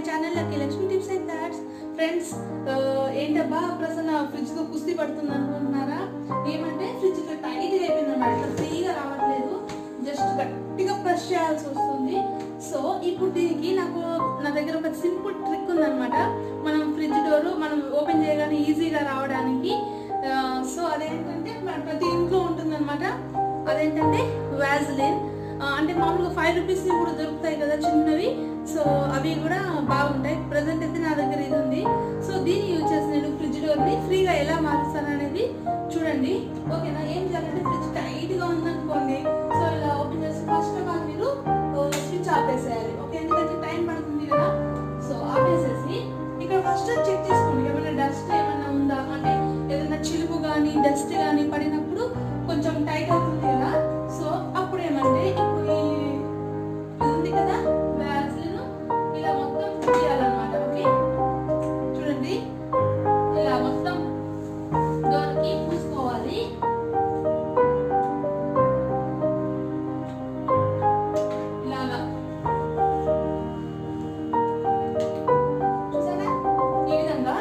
channel Luckylaxmitips and that's friends. ఏంటబ్బా Prasanna fridge తో కుస్తీ పడుతుంది అనుకుంటున్నారా? ఏమంటే ఫ్రిడ్జ్ కి టైట్ గా అయిపోయిందన్నమాట. ఇట్లా ఫ్రీగా రావట్లేదు, జస్ట్ గట్టిగా ప్రెస్ చేయాల్సి వస్తుంది. సో ఇప్పుడు దీనికి నా దగ్గర ఒక సింపుల్ ట్రిక్ ఉందన్నమాట. మనం ఫ్రిడ్జ్ డోర్ మనం ఓపెన్ చేయగానే ఈజీగా రావడానికి. సో అదేంటంటే ప్రతి ఇంట్లో ఉంటుందన్నమాట. అదేంటంటే వ్యాజ్లిన్. అంటే మామూలుగా 5 రూపీస్ కూడా దొరుకుతాయి కదా చిన్నవి. సో అవి కూడా బాగుంటాయి. ప్రజెంట్ అయితే నా దగ్గర ఇది ఉంది. సో దీన్ని యూజ్ చేసి నేను ఫ్రిడ్జ్ డోర్ని ఫ్రీగా ఎలా మారుస్తాను అనేది చూడండి. ఓకేనా? ఏం చేయాలంటే ఫ్రిడ్జ్ టైట్గా ఉందనుకోండి, సో ఇలా ఓపెన్ చేసి ఫస్ట్ ఆఫ్ ఆల్ మీరు స్విచ్ ఆపేసేయాలి. ఓకే, ఎందుకంటే టైం పడుతుంది కదా. సో ఆపేసేసి ఇక్కడ ఫస్ట్ చెక్ చేసుకోండి ఏమైనా డస్ట్ ఏమైనా ఉందా, అంటే ఏదైనా చిలుపు కానీ డస్ట్ కానీ పడినప్పుడు కొంచెం టైట్ అవుతుంది కదా. సో అప్పుడు ఏమంటే ఇప్పుడు ఉంది కదా వ్యాజ్లిన్, ఇలా మొత్తం తీయాలన్నమాట. ఓకే, చూడండి ఇలా మొత్తం డోర్కి పూసుకోవాలి. ఇలాగా చూసారా? ఈ విధంగా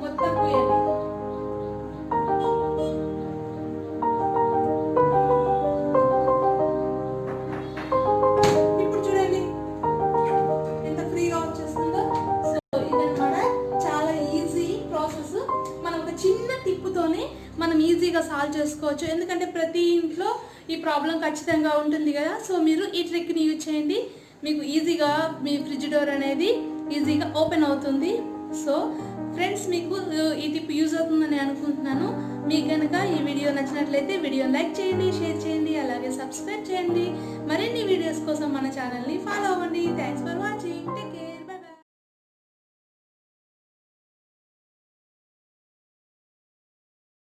మొత్తం పూయాలి. చిన్న టిప్పుతోనే మనం ఈజీగా సాల్వ్ చేసుకోవచ్చు. ఎందుకంటే ప్రతి ఇంట్లో ఈ ప్రాబ్లం ఖచ్చితంగా ఉంటుంది కదా. సో మీరు ఈ ట్రిక్ని యూజ్ చేయండి, మీకు ఈజీగా మీ ఫ్రిడ్జ్ డోర్ అనేది ఈజీగా ఓపెన్ అవుతుంది. సో ఫ్రెండ్స్, మీకు ఈ టిప్ యూజ్ అవుతుందని అనుకుంటున్నాను. మీకు కనుక ఈ వీడియో నచ్చినట్లయితే వీడియోని లైక్ చేయండి, షేర్ చేయండి, అలాగే సబ్స్క్రైబ్ చేయండి. మరిన్ని వీడియోస్ కోసం మన ఛానల్ని ఫాలో అవ్వండి. Thanks for watching. Take care.